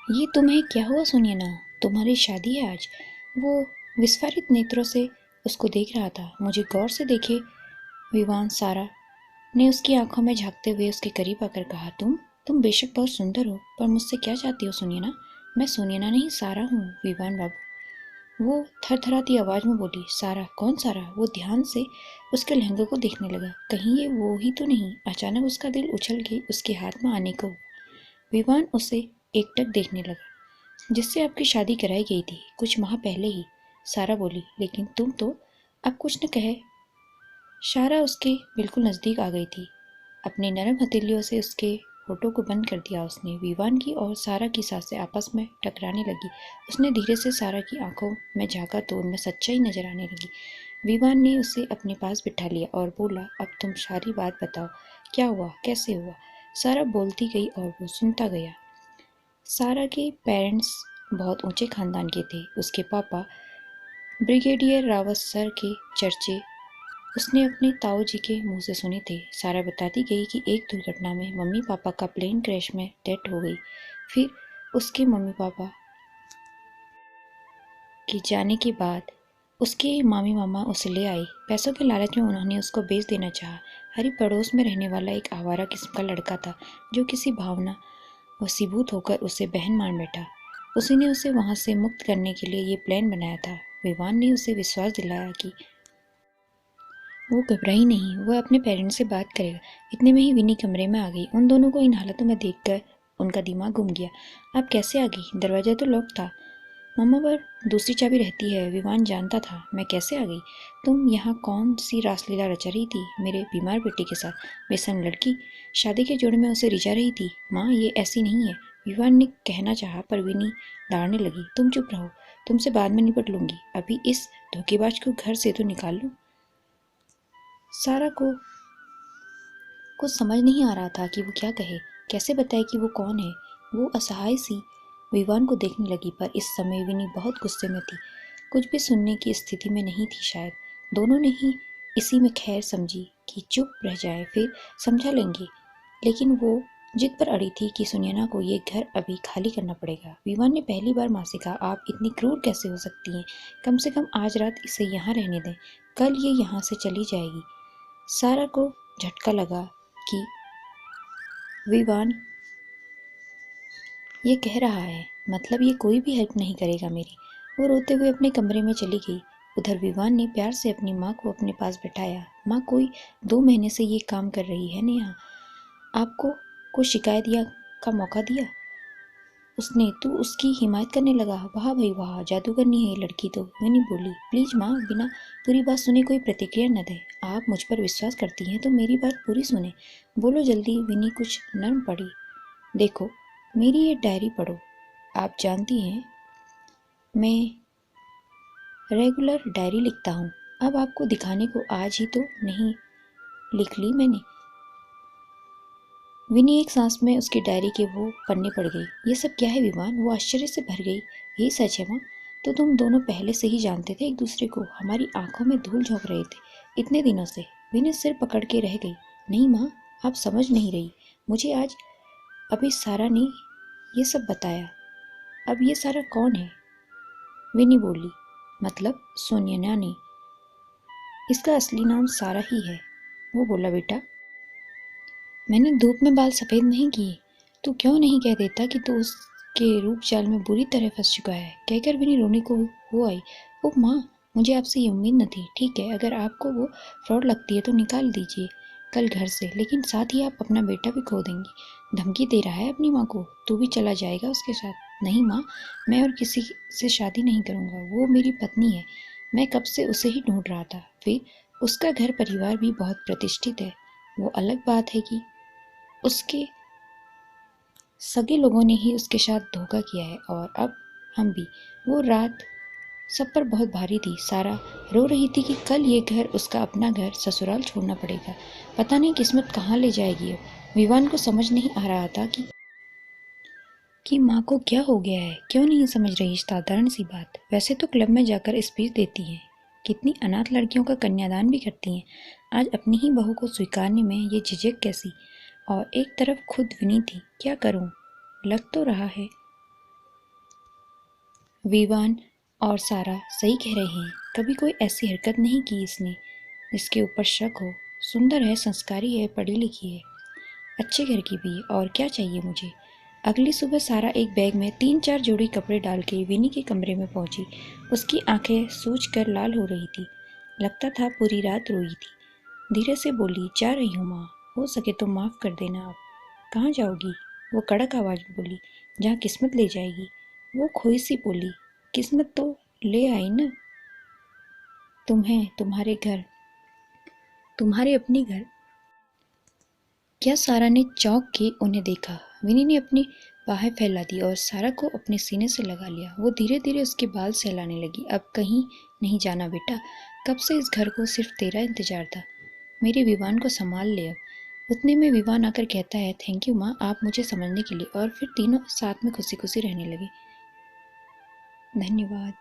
ये तुम्हें क्या हुआ सुनैना? तुम्हारी शादी है आज? वो विस्फारित नेत्रों से उसको देख रहा था। मुझे गौर से देखे विवान, सारा ने उसकी आंखों में झांकते हुए उसके करीब आकर कहा, तुम बेशक बहुत सुंदर हो, पर मुझसे क्या चाहती हो सुनैना? मैं सुनैना नहीं, सारा हूँ विवान बाबू। वो थरथराती आवाज में बोली, सारा? कौन सारा? वो ध्यान से उसके लहंगे को देखने लगा, कहीं ये वो ही तो नहीं। अचानक उसका दिल उछल के उसके हाथ में आने को। विवान उसे एकटक देखने लगा। जिससे आपकी शादी कराई गई थी कुछ माह पहले ही, सारा बोली। लेकिन तुम तो अब कुछ न कहे। सारा उसके बिल्कुल नजदीक आ गई थी। अपने नरम हथेलियों से उसके होठों को बंद कर दिया उसने। विवान की और सारा की सांसें आपस में टकराने लगी। उसने धीरे से सारा की आंखों में झांका तो उनमें सच्चाई नजर आने लगी। विवान ने उसे अपने पास बिठा लिया और बोला, अब तुम सारी बात बताओ, क्या हुआ, कैसे हुआ? सारा बोलती गई और वो सुनता गया। सारा के पेरेंट्स बहुत ऊंचे खानदान के थे। उसके पापा ब्रिगेडियर रावत सर के चर्चे उसने अपने ताऊ जी के मुंह से सुने थे। सारा बताती गई कि एक दुर्घटना में मम्मी पापा का प्लेन क्रैश में डेथ हो गई। फिर उसके मम्मी पापा के जाने के बाद उसके मामी मामा उसे ले आए। पैसों के लालच में उन्होंने उसको बेच देना चाहा। हरी पड़ोस में रहने वाला एक आवारा किस्म का लड़का था जो किसी भावना वसीभूत होकर उसे बहन मान बैठा। उसी ने उसे वहां से मुक्त करने के लिए ये प्लान बनाया था। विवान ने उसे विश्वास दिलाया कि वो घबराई नहीं, वह अपने पेरेंट्स से बात करेगा। इतने में ही विनी कमरे में आ गई। उन दोनों को इन हालतों में देखकर उनका दिमाग घूम गया। आप कैसे आ गई? दरवाजा तो लॉक था। मम्मा पर दूसरी चाबी रहती है। विवान जानता था। मैं कैसे आ गई? तुम यहाँ कौन सी रासलीला रचा रही थी मेरे बीमार बेटे के साथ? बेसन लड़की शादी के जोड़े में उसे रिझा रही थी। माँ, ये ऐसी नहीं है, विवान ने कहना चाहा, पर विनी दाड़ने लगी। तुम चुप रहो, तुमसे बाद में निपट लूंगी। अभी इस धोखेबाज को घर से तो निकाल लो। सारा को कुछ समझ नहीं आ रहा था कि वो क्या कहे, कैसे बताए कि वो कौन है। वो असहाय सी विवान को देखने लगी, पर इस समय विनी बहुत गुस्से में थी। कुछ भी सुनने की स्थिति में नहीं थी शायद। दोनों ने ही इसी में खैर समझी कि चुप रह जाए, फिर समझा लेंगे। लेकिन वो जिद पर अड़ी थी कि सुनैना को ये घर अभी खाली करना पड़ेगा। विवान ने पहली बार माँ से कहा, आप इतनी क्रूर कैसे हो सकती हैं? कम से कम आज रात इसे यहाँ रहने दें, कल ये यहाँ से चली जाएगी। सारा को झटका लगा कि विवान ये कह रहा है, मतलब ये कोई भी हेल्प नहीं करेगा मेरी। वो रोते हुए अपने कमरे में चली गई। उधर विवान ने प्यार से अपनी माँ को अपने पास बैठाया। माँ, कोई 2 महीने से ये काम कर रही है नेहा, आपको कोई शिकायत या का मौका दिया उसने? तू उसकी हिमायत करने लगा? वाह भाई वाह, जादूगरनी है ये लड़की तो। मैंने बोली, प्लीज माँ, बिना पूरी बात सुने कोई प्रतिक्रिया न दे। आप मुझ पर विश्वास करती हैं तो मेरी बात पूरी सुने। बोलो जल्दी। विनी कुछ नर्म पड़ी। देखो, मेरी ये डायरी पढ़ो। आप जानती हैं मैं रेगुलर डायरी लिखता हूँ। अब आपको दिखाने को आज ही तो नहीं लिख ली मैंने। विनी एक सांस में उसकी डायरी के वो पन्ने पड़ गई। ये सब क्या है विवान? वो आश्चर्य से भर गई। यही सच है माँ? तो तुम दोनों पहले से ही जानते थे एक दूसरे को? हमारी आंखों में धूल झोंक रहे थे इतने दिनों से। विनी सिर पकड़ के रह गई। नहीं माँ, आप समझ नहीं रही। मुझे आज अभी सारा ने ये सब बताया। अब ये सारा कौन है? विनी बोली, मतलब सोनिया ने। इसका असली नाम सारा ही है। वो बोला, बेटा, मैंने धूप में बाल सफ़ेद नहीं किए। तू क्यों नहीं कह देता कि तू उसके रूप चाल में बुरी तरह फंस चुका है? कहकर भी नहीं रोने को हो आई। ओह माँ, मुझे आपसे ये उम्मीद न थी। ठीक है, अगर आपको वो फ्रॉड लगती है तो निकाल दीजिए कल घर से, लेकिन साथ ही आप अपना बेटा भी खो देंगी। धमकी दे रहा है अपनी माँ को। तू भी चला जाएगा उसके साथ? नहीं माँ, मैं और किसी से शादी नहीं करूँगा। वो मेरी पत्नी है। मैं कब से उसे ही ढूंढ रहा था। फिर उसका घर परिवार भी बहुत प्रतिष्ठित है। वो अलग बात है कि उसके सगे लोगों ने ही उसके साथ धोखा किया है, और अब हम भी। वो रात सब पर बहुत भारी थी। सारा रो रही थी कि कल ये घर, उसका अपना घर, ससुराल छोड़ना पड़ेगा। पता नहीं किस्मत कहाँ ले जाएगी अब। विवान को समझ नहीं आ रहा था कि माँ को क्या हो गया है, क्यों नहीं समझ रही साधारण सी बात। वैसे तो क्लब में जाकर स्पीच देती हैं, कितनी अनाथ लड़कियों का कन्यादान भी करती हैं। आज अपनी ही बहू को स्वीकारने में ये झिझक कैसी? और एक तरफ खुद विनी थी। क्या करूं? लग तो रहा है विवान और सारा सही कह रहे हैं, कभी कोई ऐसी हरकत नहीं की इसने जिसके ऊपर शक हो। सुंदर है, संस्कारी है, पढ़ी लिखी है, अच्छे घर की भी है, और क्या चाहिए मुझे। अगली सुबह सारा एक बैग में 3-4 जोड़ी कपड़े डाल के विनी के कमरे में पहुंची। उसकी आंखें सूज कर लाल हो रही थी, लगता था पूरी रात रोई थी। धीरे से बोली, जा रही हूँ माँ, हो सके तो माफ़ कर देना आप। कहाँ जाओगी? वो कड़क आवाज़ में बोली। जहाँ किस्मत ले जाएगी। वो खोई सी बोली, किस्मत तो ले आई ना, तुम्हें, तुम्हारे घर, तुम्हारे अपने घर। क्या सारा ने चौंक के उन्हें देखा। विनी ने अपनी बाहें फैला दी और सारा को अपने सीने से लगा लिया। वो धीरे धीरे उसके बाल सहलाने लगी। अब कहीं नहीं जाना बेटा, कब से इस घर को सिर्फ तेरा इंतजार था। मेरे विवान को संभाल ले अब। उतने में विवान आकर कहता है, थैंक यू माँ, आप मुझे समझने के लिए। और फिर तीनों साथ में खुशी खुशी रहने लगे। धन्यवाद।